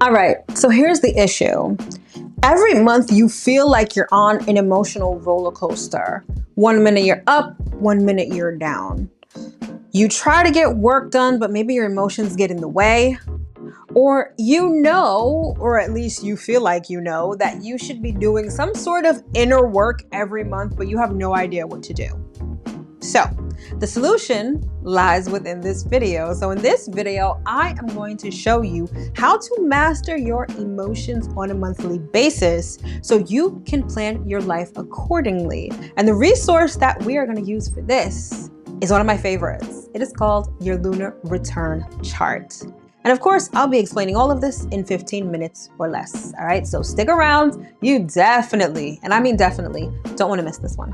All right, so here's the issue. Every month you feel like you're on an emotional roller coaster. 1 minute you're up, 1 minute you're down. You try to get work done, but maybe your emotions get in the way. Or or at least you feel like that you should be doing some sort of inner work every month, but you have no idea what to do. So, the solution lies within this video. So in this video, I am going to show you how to master your emotions on a monthly basis so you can plan your life accordingly. And the resource that we are going to use for this is one of my favorites. It is called your Lunar Return chart. And of course, I'll be explaining all of this in 15 minutes or less. All right, so stick around. You definitely, and I mean definitely, don't want to miss this one.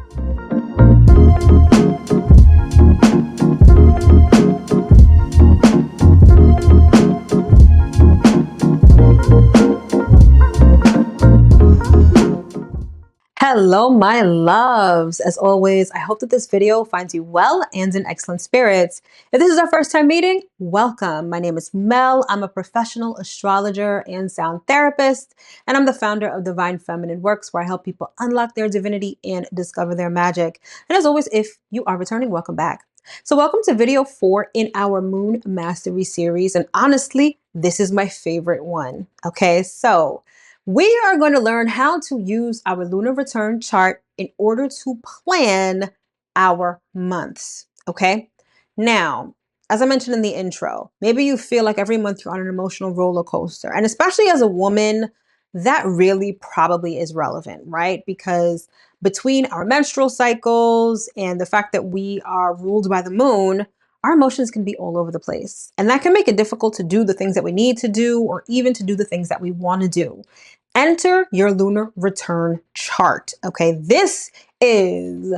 Hello, my loves. As always, I hope that this video finds you well and in excellent spirits. If this is our first time meeting, welcome. My name is Mel. I'm a professional astrologer and sound therapist, and I'm the founder of Divine Feminine Works, where I help people unlock their divinity and discover their magic. And as always, if you are returning, welcome back. So welcome to video 4 in our Moon Mastery series. And honestly, this is my favorite one. Okay, so we are going to learn how to use our lunar return chart in order to plan our months. Okay. Now, as I mentioned in the intro, maybe you feel like every month you're on an emotional roller coaster. And especially as a woman, that really probably is relevant, right? Because between our menstrual cycles and the fact that we are ruled by the moon, our emotions can be all over the place. And that can make it difficult to do the things that we need to do or even to do the things that we want to do. Enter your lunar return chart. Okay, this is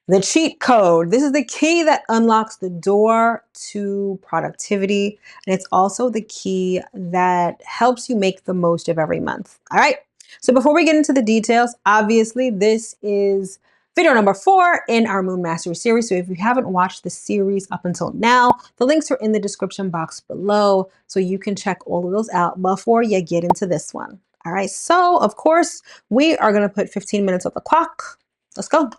the cheat code. This is the key that unlocks the door to productivity. And it's also the key that helps you make the most of every month. All right. So before we get into the details, obviously this is video number 4 in our Moon Mastery series. So if you haven't watched the series up until now, the links are in the description box below. So you can check all of those out before you get into this one. All right. So of course, we are going to put 15 minutes on the clock. Let's go.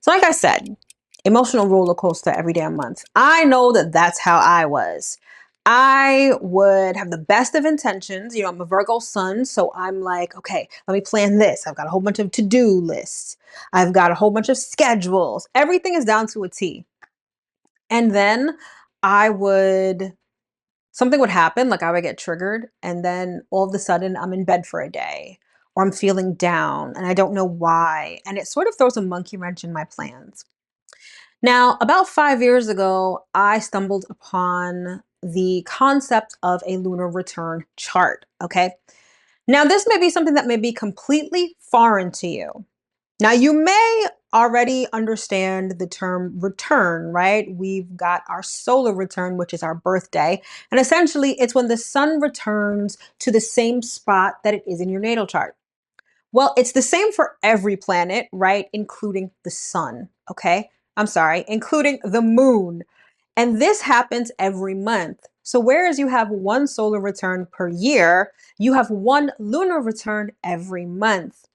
So like I said, emotional roller coaster every damn month. I know that that's how I was. I would have the best of intentions. I'm a Virgo sun, so I'm like, okay, let me plan this. I've got a whole bunch of to-do lists. I've got a whole bunch of schedules. Everything is down to a T. And then something would happen, like I would get triggered, and then all of a sudden I'm in bed for a day, or I'm feeling down and I don't know why. And it sort of throws a monkey wrench in my plans. Now, about 5 years ago, I stumbled upon the concept of a lunar return chart. Okay. Now, this may be something that may be completely foreign to you. Now, you may already understand the term return, right? We've got our solar return, which is our birthday. And essentially, it's when the sun returns to the same spot that it is in your natal chart. Well, it's the same for every planet, right? Including the sun, okay? I'm sorry, including the moon. And this happens every month. So whereas you have one solar return per year, you have one lunar return every month.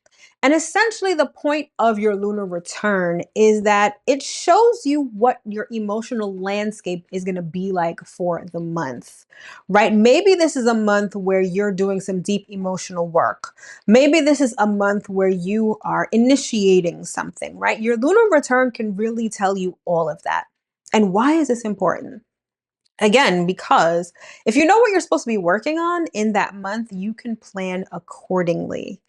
And essentially the point of your lunar return is that it shows you what your emotional landscape is going to be like for the month, right? Maybe this is a month where you're doing some deep emotional work. Maybe this is a month where you are initiating something, right? Your lunar return can really tell you all of that. And why is this important? Again, because if you know what you're supposed to be working on in that month, you can plan accordingly.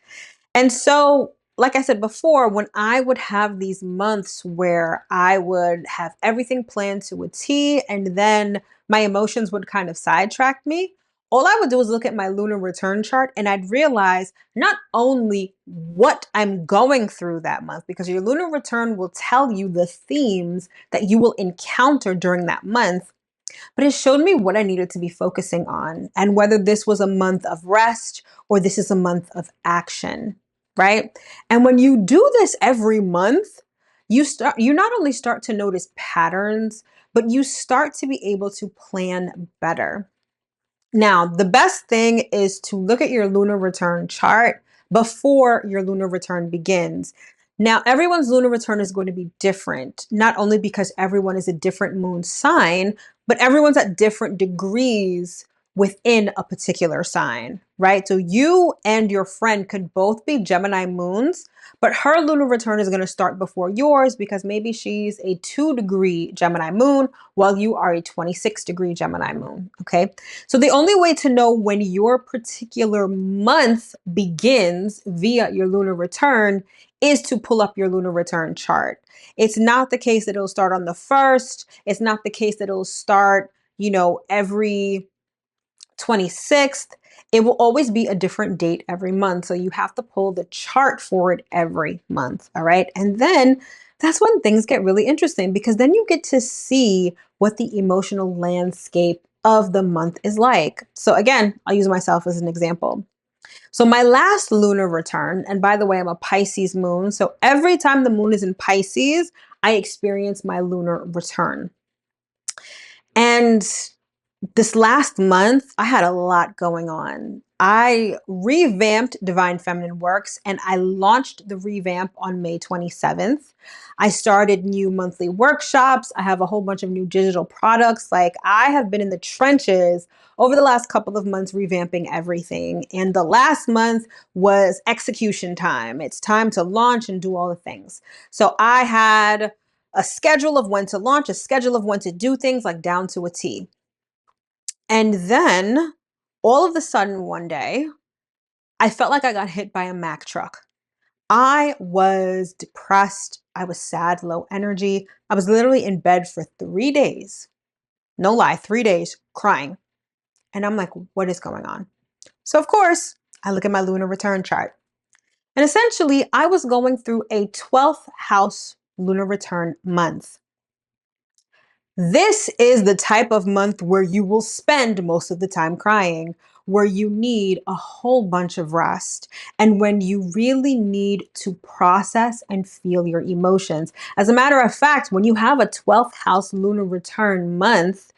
And so, like I said before, when I would have these months where I would have everything planned to a T and then my emotions would kind of sidetrack me, all I would do is look at my lunar return chart and I'd realize not only what I'm going through that month, because your lunar return will tell you the themes that you will encounter during that month, but it showed me what I needed to be focusing on and whether this was a month of rest or this is a month of action, right? And when you do this every month, you not only start to notice patterns, but you start to be able to plan better. Now, the best thing is to look at your lunar return chart before your lunar return begins. Now, everyone's lunar return is going to be different, not only because everyone is a different moon sign, but everyone's at different degrees within a particular sign, right? So you and your friend could both be Gemini moons, but her lunar return is going to start before yours because maybe she's a 2-degree Gemini moon while you are a 26-degree Gemini moon, okay? So the only way to know when your particular month begins via your lunar return is to pull up your lunar return chart. It's not the case that it'll start on the 1st. It's not the case that it'll start, every 26th. It will always be a different date every month. So you have to pull the chart for it every month. All right. And then that's when things get really interesting because then you get to see what the emotional landscape of the month is like. So again, I'll use myself as an example. So my last lunar return, and by the way, I'm a Pisces moon. So every time the moon is in Pisces, I experience my lunar return. And this last month, I had a lot going on. I revamped Divine Feminine Works and I launched the revamp on May 27th. I started new monthly workshops. I have a whole bunch of new digital products. Like I have been in the trenches over the last couple of months revamping everything. And the last month was execution time. It's time to launch and do all the things. So I had a schedule of when to launch, a schedule of when to do things like down to a T. And then all of a sudden one day, I felt like I got hit by a Mack truck. I was depressed. I was sad, low energy. I was literally in bed for 3 days. No lie, 3 days crying. And I'm like, what is going on? So, of course, I look at my lunar return chart. And essentially, I was going through a 12th house lunar return month. This is the type of month where you will spend most of the time crying, where you need a whole bunch of rest, and when you really need to process and feel your emotions. As a matter of fact, when you have a 12th house lunar return month,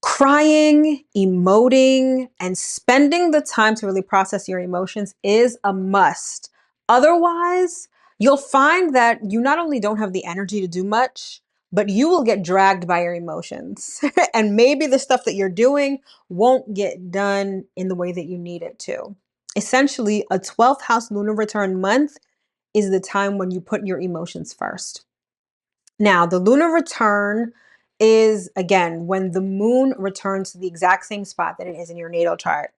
crying, emoting, and spending the time to really process your emotions is a must. Otherwise, you'll find that you not only don't have the energy to do much, but you will get dragged by your emotions. And maybe the stuff that you're doing won't get done in the way that you need it to. Essentially, a 12th house lunar return month is the time when you put your emotions first. Now, the lunar return is, again, when the moon returns to the exact same spot that it is in your natal chart.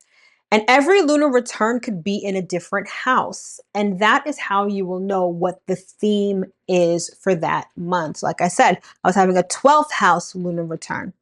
And every lunar return could be in a different house. And that is how you will know what the theme is for that month. So like I said, I was having a 12th house lunar return.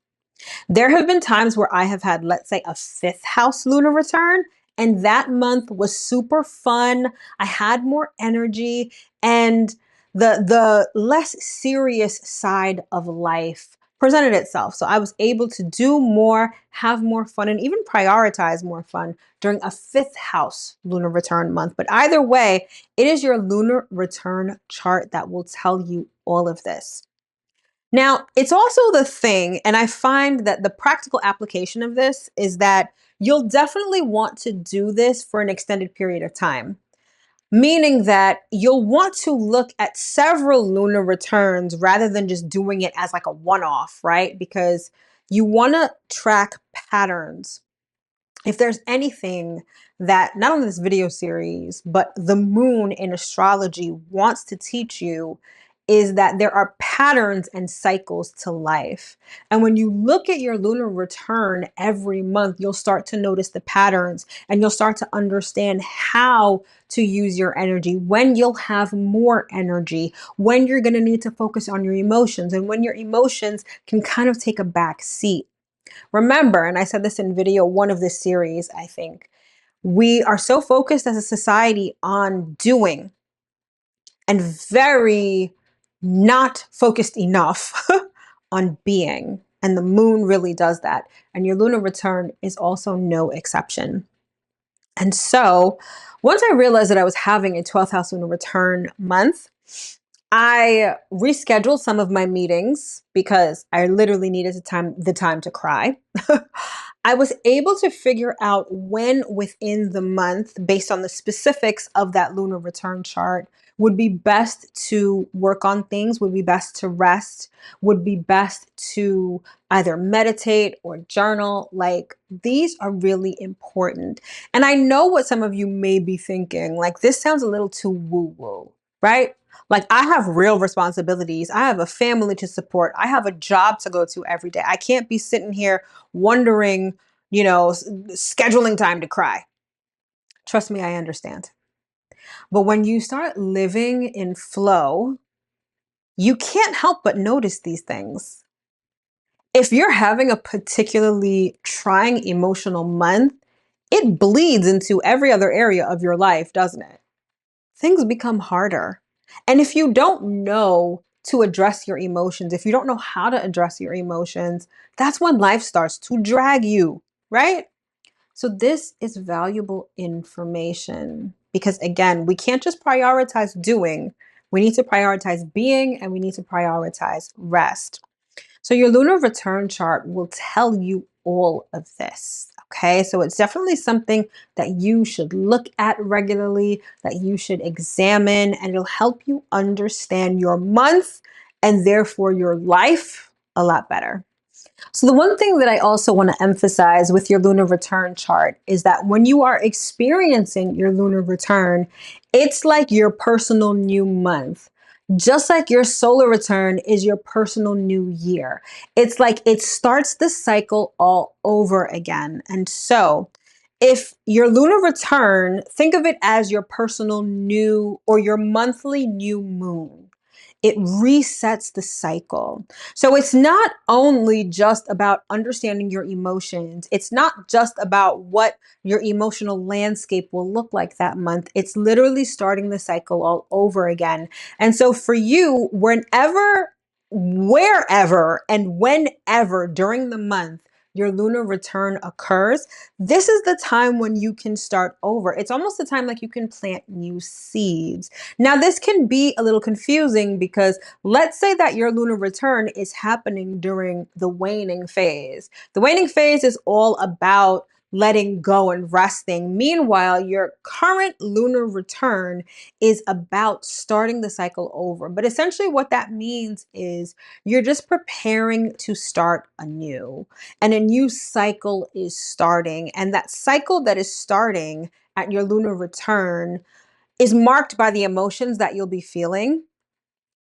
There have been times where I have had, let's say, a 5th house lunar return, and that month was super fun. I had more energy, and the less serious side of life presented itself. So I was able to do more, have more fun, and even prioritize more fun during a 5th house lunar return month. But either way, it is your lunar return chart that will tell you all of this. Now, it's also the thing, and I find that the practical application of this is that you'll definitely want to do this for an extended period of time, meaning that you'll want to look at several lunar returns rather than just doing it as like a one-off, right? Because you want to track patterns. If there's anything that not only this video series, but the moon in astrology wants to teach you, is that there are patterns and cycles to life. And when you look at your lunar return every month, you'll start to notice the patterns and you'll start to understand how to use your energy, when you'll have more energy, when you're going to need to focus on your emotions, and when your emotions can kind of take a back seat. Remember, and I said this in video one of this series, I think, we are so focused as a society on doing and very not focused enough on being. And the moon really does that. And your lunar return is also no exception. And so once I realized that I was having a 12th house lunar return month, I rescheduled some of my meetings because I literally needed the time to cry. I was able to figure out when within the month, based on the specifics of that lunar return chart, would be best to work on things, would be best to rest, would be best to either meditate or journal. Like, these are really important. And I know what some of you may be thinking, like, this sounds a little too woo woo, right? Like, I have real responsibilities. I have a family to support. I have a job to go to every day. I can't be sitting here wondering, scheduling time to cry. Trust me, I understand. But when you start living in flow, you can't help but notice these things. If you're having a particularly trying emotional month, it bleeds into every other area of your life, doesn't it? Things become harder. And if you don't know to address your emotions, if you don't know how to address your emotions, that's when life starts to drag you, right? So, this is valuable information because, again, we can't just prioritize doing, we need to prioritize being and we need to prioritize rest. So, your lunar return chart will tell you all of this. Okay, so it's definitely something that you should look at regularly, that you should examine, and it'll help you understand your month and therefore your life a lot better. So, the one thing that I also want to emphasize with your lunar return chart is that when you are experiencing your lunar return, it's like your personal new month. Just like your solar return is your personal new year. It's like it starts the cycle all over again. And so, if your lunar return, think of it as your personal new or your monthly new moon. It resets the cycle. So it's not only just about understanding your emotions, it's not just about what your emotional landscape will look like that month. It's literally starting the cycle all over again. And so for you, wherever, and whenever during the month your lunar return occurs, this is the time when you can start over. It's almost the time like you can plant new seeds. Now, this can be a little confusing because let's say that your lunar return is happening during the waning phase. The waning phase is all about letting go and resting. Meanwhile, your current lunar return is about starting the cycle over. But essentially, what that means is you're just preparing to start anew, and a new cycle is starting. And that cycle that is starting at your lunar return is marked by the emotions that you'll be feeling.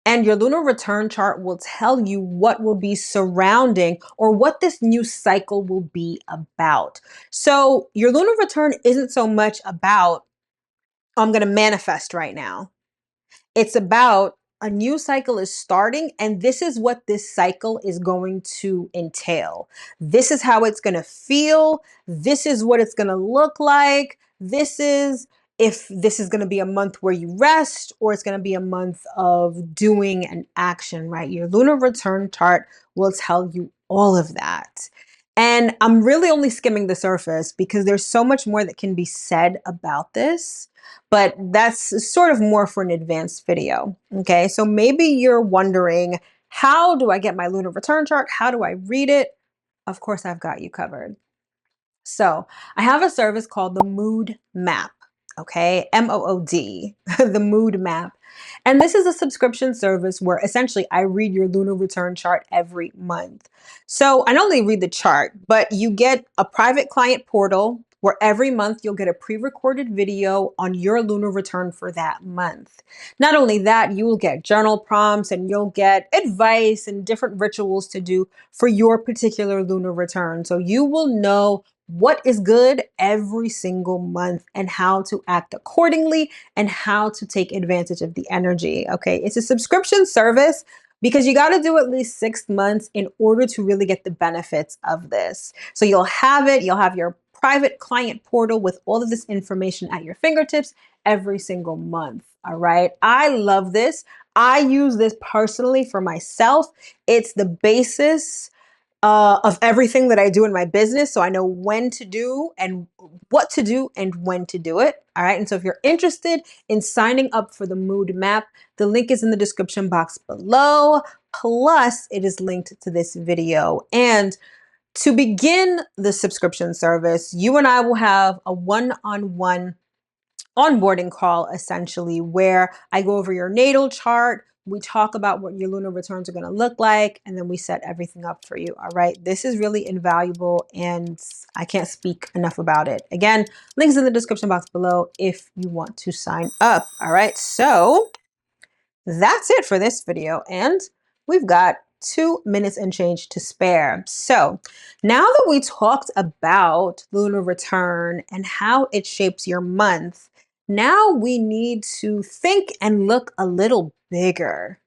And your lunar return chart will tell you what will be surrounding or what this new cycle will be about. So, your lunar return isn't so much about, I'm going to manifest right now. It's about a new cycle is starting, and this is what this cycle is going to entail. This is how it's going to feel. This is what it's going to look like. This is if this is going to be a month where you rest or it's going to be a month of doing an action, right? Your lunar return chart will tell you all of that. And I'm really only skimming the surface because there's so much more that can be said about this, but that's sort of more for an advanced video. Okay, so maybe you're wondering, how do I get my lunar return chart? How do I read it? Of course, I've got you covered. So I have a service called the Mood Map. Okay, MOOD, the Mood Map. And this is a subscription service where essentially I read your lunar return chart every month. So I not only read the chart, but you get a private client portal where every month you'll get a pre-recorded video on your lunar return for that month. Not only that, you will get journal prompts and you'll get advice and different rituals to do for your particular lunar return. So you will know what is good every single month and how to act accordingly and how to take advantage of the energy. Okay, it's a subscription service because you got to do at least 6 months in order to really get the benefits of this. So you'll have your private client portal with all of this information at your fingertips every single month. All right, I love this. I use this personally for myself. It's the basis of everything that I do in my business. So I know when to do and what to do and when to do it. All right. And so if you're interested in signing up for the mood map, the link is in the description box below. Plus, it is linked to this video. And to begin the subscription service, you and I will have a one-on-one onboarding call, essentially, where I go over your natal chart. We talk about what your lunar returns are going to look like, and then we set everything up for you. All right. This is really invaluable, and I can't speak enough about it. Again, links in the description box below if you want to sign up. All right. So that's it for this video, and we've got 2 minutes and change to spare. So now that we talked about lunar return and how it shapes your month, now we need to think and look a little bigger.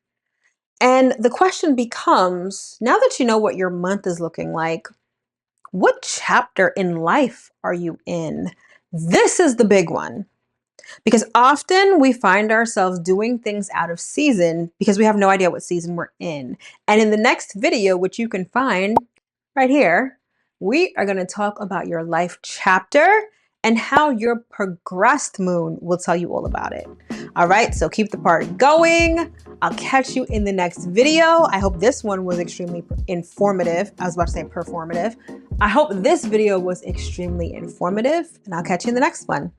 And the question becomes, now that you know what your month is looking like, what chapter in life are you in? This is the big one. Because often we find ourselves doing things out of season because we have no idea what season we're in. And in the next video, which you can find right here, we are going to talk about your life chapter and how your progressed moon will tell you all about it. All right, so keep the party going. I'll catch you in the next video. I hope this one was extremely informative. I was about to say performative. I hope this video was extremely informative, and I'll catch you in the next one.